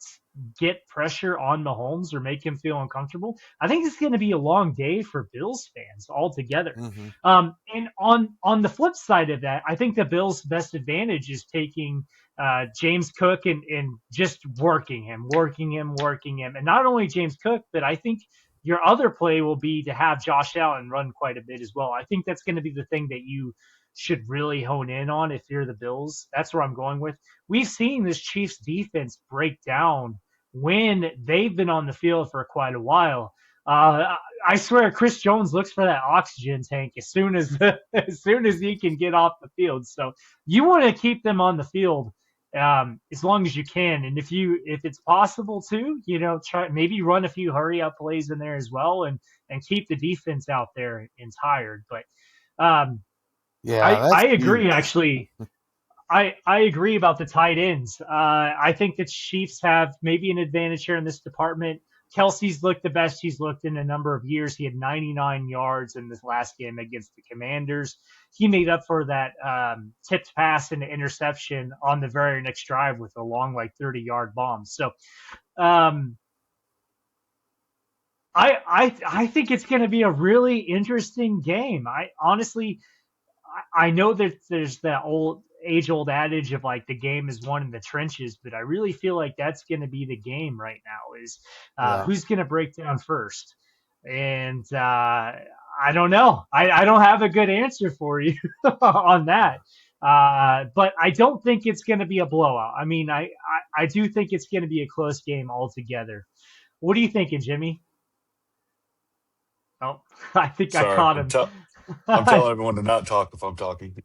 get pressure on Mahomes or make him feel uncomfortable, I think it's going to be a long day for Bills fans altogether. And on the flip side of that, I think the Bills' best advantage is taking James Cook and just working him. And not only James Cook, but I think your other play will be to have Josh Allen run quite a bit as well. I think that's going to be the thing that you should really hone in on if you're the Bills. That's where I'm going with. We've seen this Chiefs defense break down when they've been on the field for quite a while. I swear, Chris Jones looks for that oxygen tank as soon as he can get off the field. So you want to keep them on the field as long as you can, and if it's possible to, try maybe run a few hurry up plays in there as well, and keep the defense out there and tired. But I agree, actually. I agree about the tight ends. I think the Chiefs have maybe an advantage here in this department. Kelsey's looked the best he's looked in a number of years. He had 99 yards in this last game against the Commanders. He made up for that tipped pass and the interception on the very next drive with a long, 30-yard bomb. So I think it's going to be a really interesting game. I know that there's that age-old adage of the game is won in the trenches, but I really feel like that's going to be the game right now is who's going to break down first. And I don't know. I don't have a good answer for you on that. But I don't think it's going to be a blowout. I mean, I do think it's going to be a close game altogether. What are you thinking, Jimmy? Oh, I think Sorry, I caught him. I'm telling everyone to not talk if I'm talking.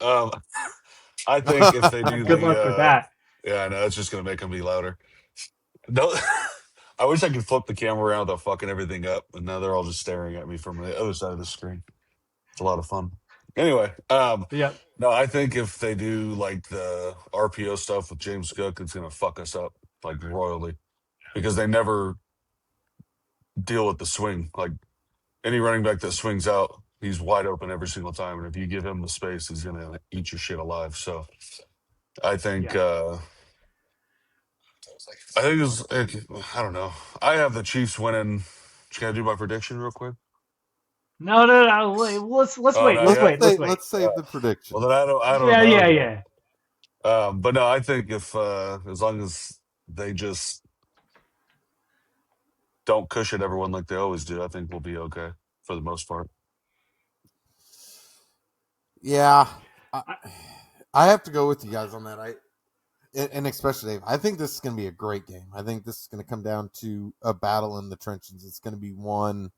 I think if they do good luck with that. Yeah, I know it's just gonna make them be louder. No, I wish I could flip the camera around without fucking everything up, but now they're all just staring at me from the other side of the screen. It's a lot of fun. Anyway, Yeah. no, I think if they do the RPO stuff with James Cook, it's gonna fuck us up royally because they never deal with the swing. Any running back that swings out, he's wide open every single time. And if you give him the space, he's going to eat your shit alive. So I think, I don't know. I have the Chiefs winning. Can I do my prediction real quick? No. Let's wait. Let's save the prediction. Well, then I don't know. Yeah. But no, I think if, as long as they just don't cushion everyone like they always do, I think we'll be okay for the most part. Yeah, I have to go with you guys on that. And especially Dave, I think this is going to be a great game. I think this is going to come down to a battle in the trenches. It's going to be one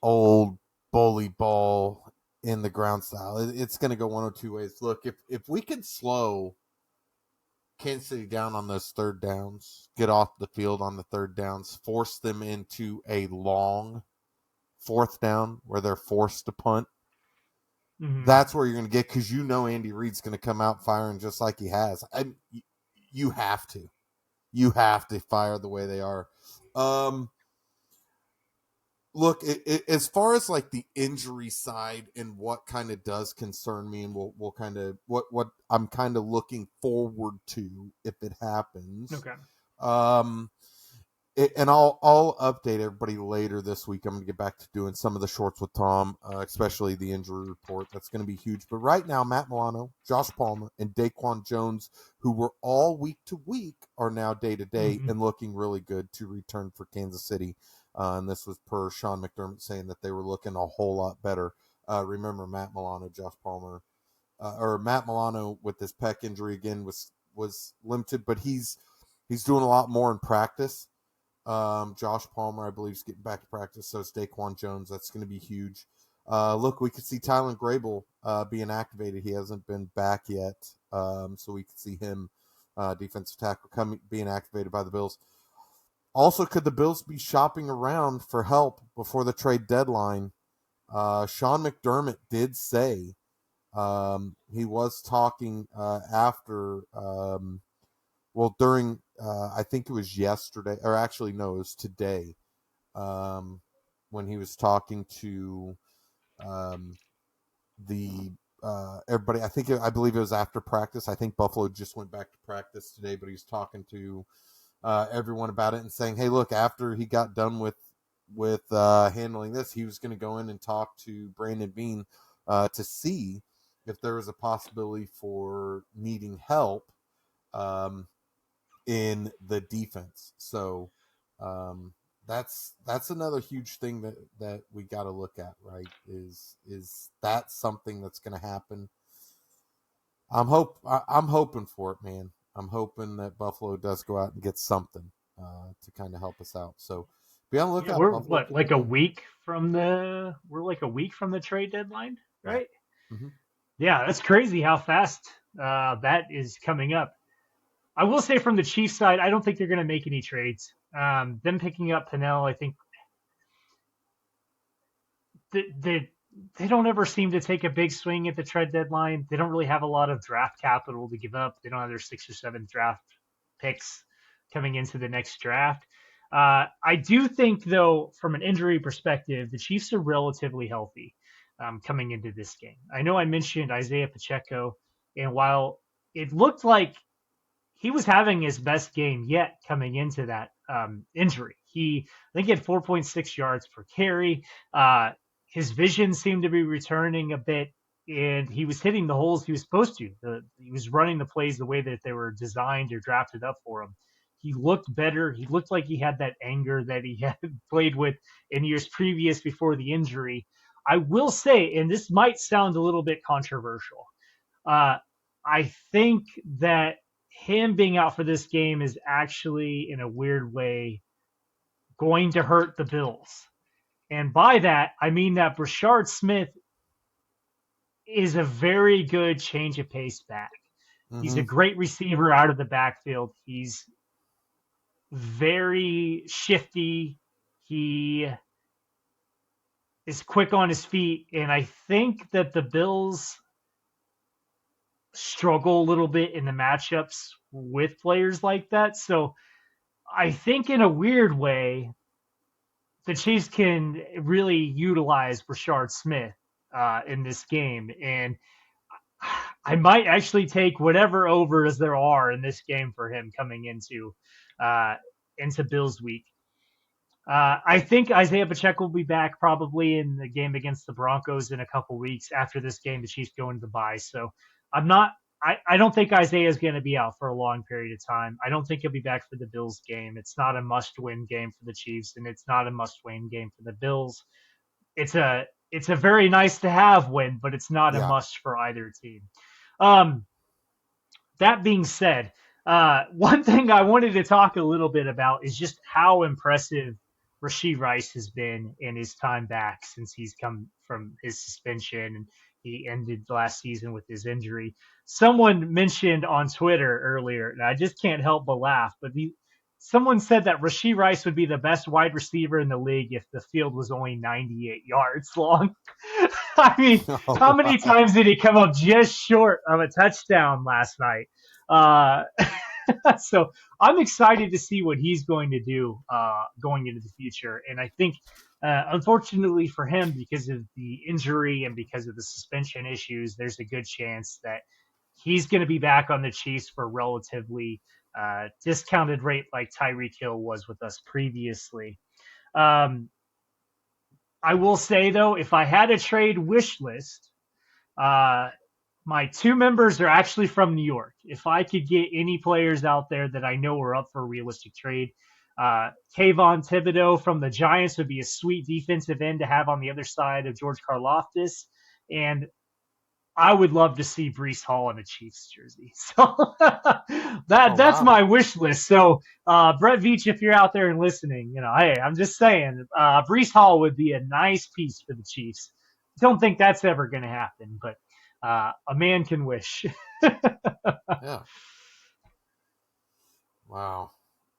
old bully ball in the ground style. It's going to go one or two ways. Look, if we can slow Kansas City down on those third downs, get off the field on the third downs, force them into a long fourth down where they're forced to punt. Mm-hmm. That's where you're going to get, because Andy Reid's going to come out firing just like he has. You have to. You have to fire the way they are. Look, as far as like the injury side and what kind of does concern me, and we'll kind of what I'm kind of looking forward to if it happens. Okay. And I'll update everybody later this week. I'm going to get back to doing some of the shorts with Tom, especially the injury report. That's going to be huge. But right now, Matt Milano, Josh Palmer, and Daquan Jones, who were all week to week, are now day to day and looking really good to return for Kansas City. And this was per Sean McDermott saying that they were looking a whole lot better. Remember, Matt Milano, Josh Palmer, or Matt Milano with this pec injury again was limited, but he's doing a lot more in practice. Josh Palmer, I believe, is getting back to practice. So is Daquan Jones. That's going to be huge. Look, we could see Tylen Grable being activated. He hasn't been back yet. So we could see him, defensive tackle, being activated by the Bills. Also, could the Bills be shopping around for help before the trade deadline? Sean McDermott did say he was talking after during I think it was yesterday, or actually no, it was today, when he was talking to the everybody. I believe it was after practice. I think Buffalo just went back to practice today, but he was talking to everyone about it and saying, hey, look, after he got done with handling this, he was going to go in and talk to Brandon Beane to see if there was a possibility for needing help in the defense. So that's another huge thing that we got to look at, right? Is that something that's going to happen? I'm hoping for it, man. I'm hoping that Buffalo does go out and get something to kind of help us out. So be on the lookout. We're like a week from the trade deadline, right? Mm-hmm. Yeah, that's crazy how fast that is coming up. I will say from the Chiefs side, I don't think they're going to make any trades. Them picking up Pinnell, I think they don't ever seem to take a big swing at the trade deadline. They don't really have a lot of draft capital to give up. They don't have their 6 or 7 draft picks coming into the next draft. I do think, though, from an injury perspective, the Chiefs are relatively healthy coming into this game. I know I mentioned Isaiah Pacheco, and while it looked like he was having his best game yet coming into that injury, I think he had 4.6 yards per carry. His vision seemed to be returning a bit, and he was hitting the holes he was supposed to. He was running the plays the way that they were designed or drafted up for him. He looked better. He looked like he had that anger that he had played with in years previous before the injury. I will say, and this might sound a little bit controversial, I think that him being out for this game is actually, in a weird way, going to hurt the Bills. And by that, I mean that Brashard Smith is a very good change of pace back. Mm-hmm. He's a great receiver out of the backfield. He's very shifty. He is quick on his feet. And I think that the Bills struggle a little bit in the matchups with players like that. So I think in a weird way, the Chiefs can really utilize Brashard Smith in this game. And I might actually take whatever overs there are in this game for him coming into Bills week. I think Isaiah Pacheco will be back probably in the game against the Broncos in a couple weeks. After this game, the Chiefs go into the bye. So I don't think Isaiah is going to be out for a long period of time. I don't think he'll be back for the Bills game. It's not a must-win game for the Chiefs, and it's not a must-win game for the Bills. It's a very nice to have win, but it's not a must for either team. That being said, one thing I wanted to talk a little bit about is just how impressive Rashee Rice has been in his time back since he's come from his suspension. And he ended last season with his injury. Someone mentioned on Twitter earlier, and I just can't help but laugh, but someone said that Rashee Rice would be the best wide receiver in the league if the field was only 98 yards long. I mean, how many times did he come up just short of a touchdown last night? So I'm excited to see what he's going to do going into the future. And I think, unfortunately for him, because of the injury and because of the suspension issues, there's a good chance that he's going to be back on the Chiefs for a relatively discounted rate like Tyreek Hill was with us previously. I will say, though, if I had a trade wish list, uh, my two members are actually from New York. If I could get any players out there that I know are up for a realistic trade, Kayvon Thibodeau from the Giants would be a sweet defensive end to have on the other side of George Karlaftis. And I would love to see Breece Hall in a Chiefs jersey. So that's my wish list. So Brett Veach, if you're out there and listening, hey, I'm just saying, Breece Hall would be a nice piece for the Chiefs. Don't think that's ever going to happen, but a man can wish. Yeah. Wow.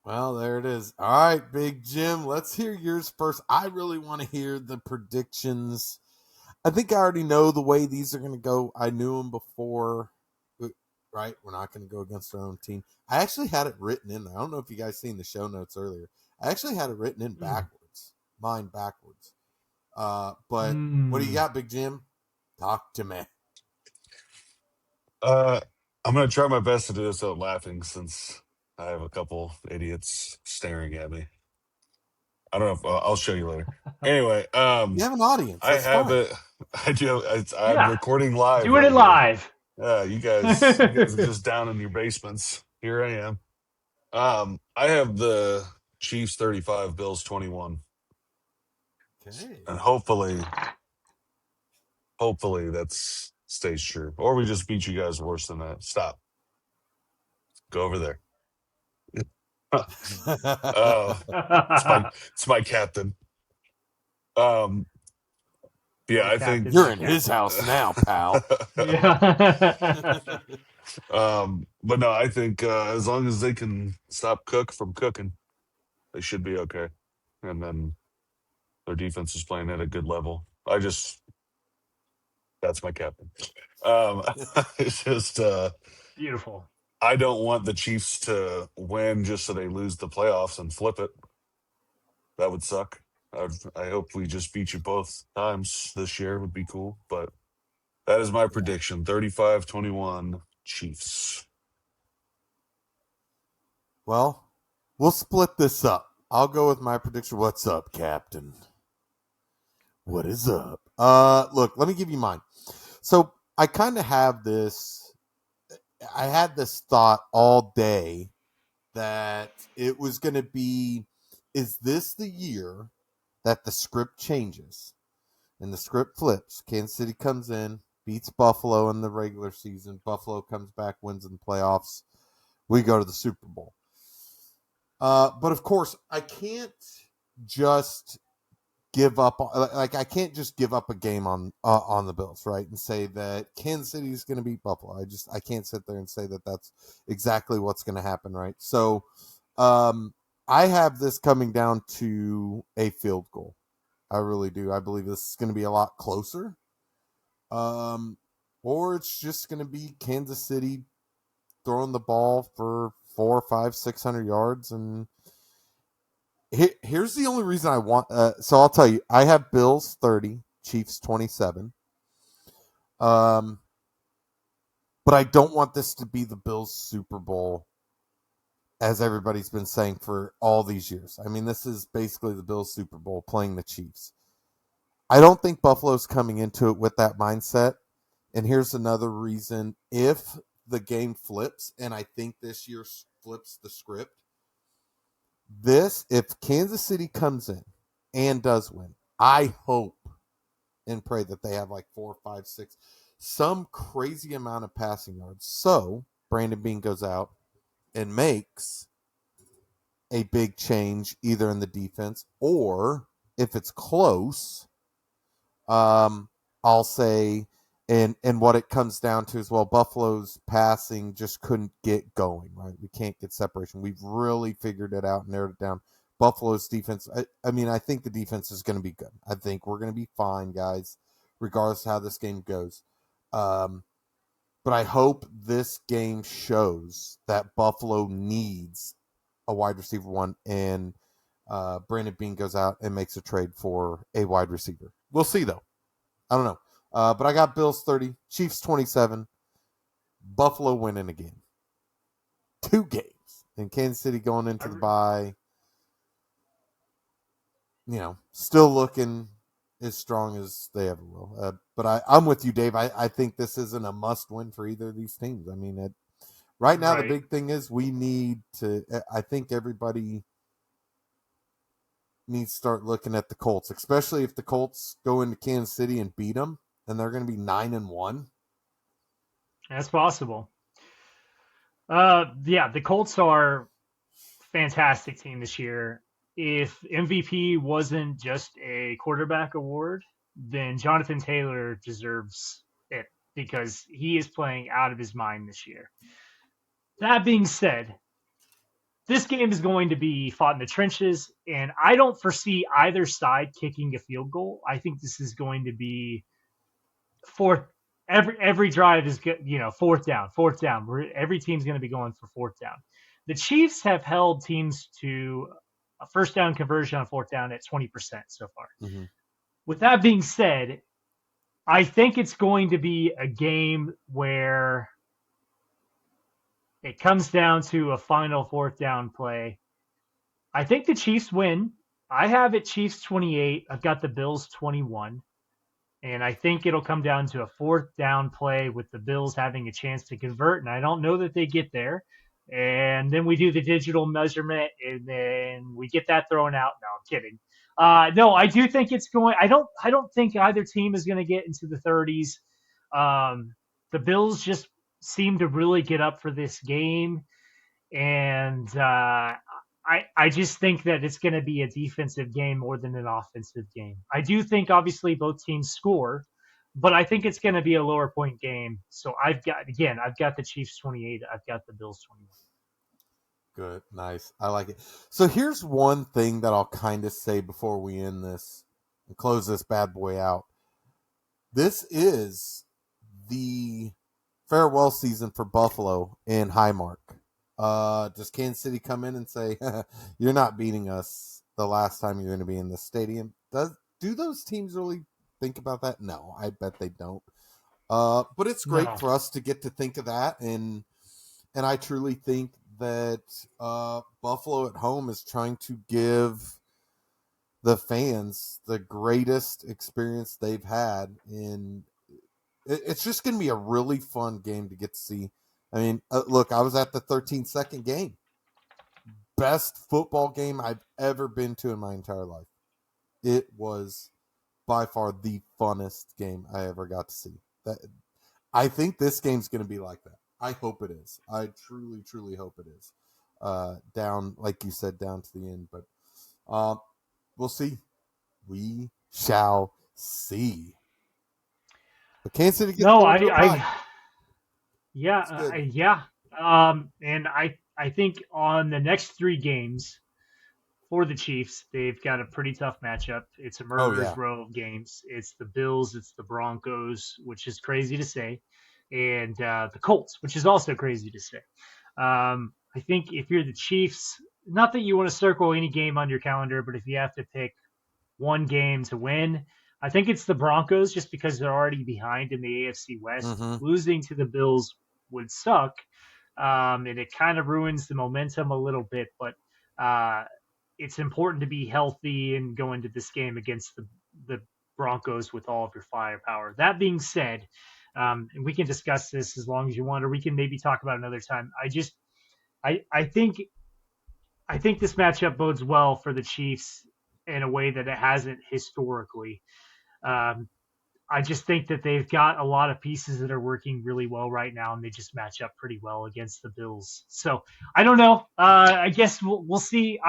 Well, there it is. All right, Big Jim, let's hear yours first. I really want to hear the predictions. I think I already know the way these are going to go. I knew them before, right? We're not going to go against our own team. I actually had it written in there. I don't know if you guys seen the show notes earlier. I actually had it written in backwards, mine backwards. But what do you got, Big Jim? Talk to me. I'm going to try my best to do this without laughing since I have a couple idiots staring at me. I don't know if I'll show you later. Anyway, you have an audience. I have fine. it. I do. I'm recording live. Doing it live. Yeah, you guys are just down in your basements. Here I am. I have the Chiefs 35, Bills 21. Okay. And hopefully that stays true. Or we just beat you guys worse than that. Stop. Go over there. It's my captain. Yeah, I think you're in his house now, pal. Yeah. But no, I think as long as they can stop Cook from cooking, they should be okay. And then their defense is playing at a good level. That's my captain. It's just beautiful. I don't want the Chiefs to win just so they lose the playoffs and flip it. That would suck. I hope we just beat you both times this year. Would be cool. But that is my prediction. 35-21 Chiefs. Well, we'll split this up. I'll go with my prediction. What's up, Captain? What is up? Look, let me give you mine. So I kind of have this. I had this thought all day that it was going to be, is this the year that the script changes and the script flips? Kansas City comes in, beats Buffalo in the regular season. Buffalo comes back, wins in the playoffs. We go to the Super Bowl. But of course, I can't just give up. Like I can't just give up a game on the Bills, right? And say that Kansas City is going to beat Buffalo. I can't sit there and say that that's exactly what's going to happen, right? So, I have this coming down to a field goal. I really do. I believe this is going to be a lot closer. Or it's just going to be Kansas City throwing the ball for 400, 500, 600 yards. And here's the only reason I want. So I'll tell you, I have Bills 30, Chiefs 27. But I don't want this to be the Bills Super Bowl, as everybody's been saying for all these years. I mean, this is basically the Bills Super Bowl playing the Chiefs. I don't think Buffalo's coming into it with that mindset. And here's another reason. If the game flips, and I think this year flips the script, if Kansas City comes in and does win, I hope and pray that they have like 4, 5, 6, some crazy amount of passing yards. So Brandon Beane goes out and makes a big change either in the defense, or if it's close, I'll say And what it comes down to is, well, Buffalo's passing just couldn't get going, right? We can't get separation. We've really figured it out, narrowed it down. Buffalo's defense, I think the defense is going to be good. I think we're going to be fine, guys, regardless of how this game goes. But I hope this game shows that Buffalo needs a wide receiver one, and Brandon Beane goes out and makes a trade for a wide receiver. We'll see, though. I don't know. But I got Bills 30, Chiefs 27, Buffalo winning a game. 2 games. And Kansas City going into the bye, still looking as strong as they ever will. But I'm with you, Dave. I think this isn't a must-win for either of these teams. I mean, right now the big thing is we need to – I think everybody needs to start looking at the Colts, especially if the Colts go into Kansas City and beat them, and they're going to be 9-1. That's possible. The Colts are a fantastic team this year. If MVP wasn't just a quarterback award, then Jonathan Taylor deserves it because he is playing out of his mind this year. That being said, this game is going to be fought in the trenches, and I don't foresee either side kicking a field goal. I think this is going to be every drive is fourth down. Every team's going to be going for fourth down. The Chiefs have held teams to a first down conversion on fourth down at 20% so far. Mm-hmm. With that being said, I think it's going to be a game where it comes down to a final fourth down play. I think the Chiefs win. I have it Chiefs 28. I've got the Bills 21. And I think it'll come down to a fourth down play with the Bills having a chance to convert. And I don't know that they get there. And then we do the digital measurement, and then we get that thrown out. No, I'm kidding. No, I do think it's going. I don't think either team is going to get into the 30s. The Bills just seem to really get up for this game, and I just think that it's going to be a defensive game more than an offensive game. I do think obviously both teams score, but I think it's going to be a lower point game. So I've got the Chiefs 28. I've got the Bills 21. Good. Nice. I like it. So here's one thing that I'll kind of say before we end this and close this bad boy out. This is the farewell season for Buffalo and Highmark. Does Kansas City come in and say, you're not beating us the last time you're going to be in the stadium? Do those teams really think about that? No, I bet they don't. But it's great for us to get to think of that. And I truly think that Buffalo at home is trying to give the fans the greatest experience they've had. And it's just going to be a really fun game to get to see. I mean, look, I was at the 13-second game. Best football game I've ever been to in my entire life. It was by far the funnest game I ever got to see. I think this game's going to be like that. I hope it is. I truly, truly hope it is. Down, like you said, down to the end. But we'll see. We shall see. But Kansas City gets and I think on the next 3 games for the Chiefs, they've got a pretty tough matchup. It's a murderer's row of games. It's the Bills, it's the Broncos, which is crazy to say, and the Colts, which is also crazy to say. I think if you're the Chiefs, not that you want to circle any game on your calendar, but if you have to pick one game to win, I think it's the Broncos just because they're already behind in the AFC West. Mm-hmm. Losing to the Bills would suck, and it kind of ruins the momentum a little bit, but it's important to be healthy and go into this game against the Broncos with all of your firepower. That being said, and we can discuss this as long as you want, or we can maybe talk about it another time. I think this matchup bodes well for the Chiefs in a way that it hasn't historically. I just think that they've got a lot of pieces that are working really well right now, and they just match up pretty well against the Bills. So I don't know. I guess we'll see.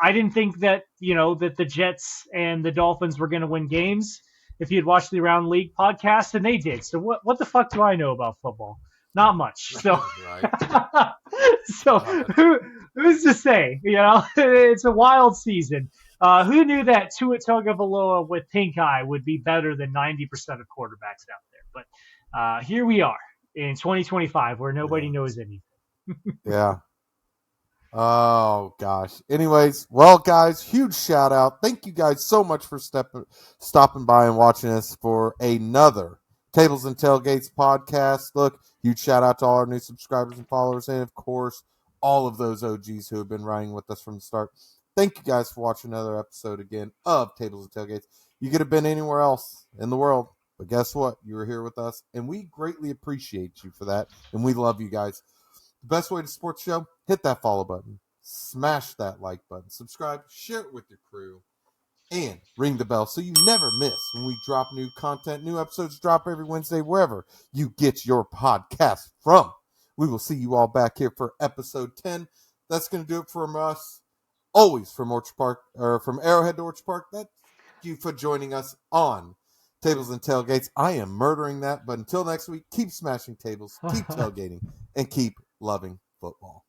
I didn't think that that the Jets and the Dolphins were going to win games if he had watched the Around League podcast, and they did. So what the fuck do I know about football? Not much. So so who's to say? It's a wild season. Who knew that Tua Tagovailoa with pink eye would be better than 90% of quarterbacks out there? But here we are in 2025, where nobody knows anything. Yeah. Oh, gosh. Anyways, well, guys, huge shout out. Thank you guys so much for stopping by and watching us for another Tables and Tailgates podcast. Look, huge shout out to all our new subscribers and followers, and, of course, all of those OGs who have been riding with us from the start. Thank you guys for watching another episode again of Tables and Tailgates. You could have been anywhere else in the world, but guess what? You were here with us, and we greatly appreciate you for that, and we love you guys. The best way to support the show, hit that follow button, smash that like button, subscribe, share it with your crew, and ring the bell so you never miss when we drop new content. New episodes drop every Wednesday wherever you get your podcast from. We will see you all back here for episode 10. That's going to do it from us. Always from Orchard Park, or from Arrowhead to Orchard Park. Thank you for joining us on Tables and Tailgates. I am murdering that, but until next week, keep smashing tables, keep tailgating, and keep loving football.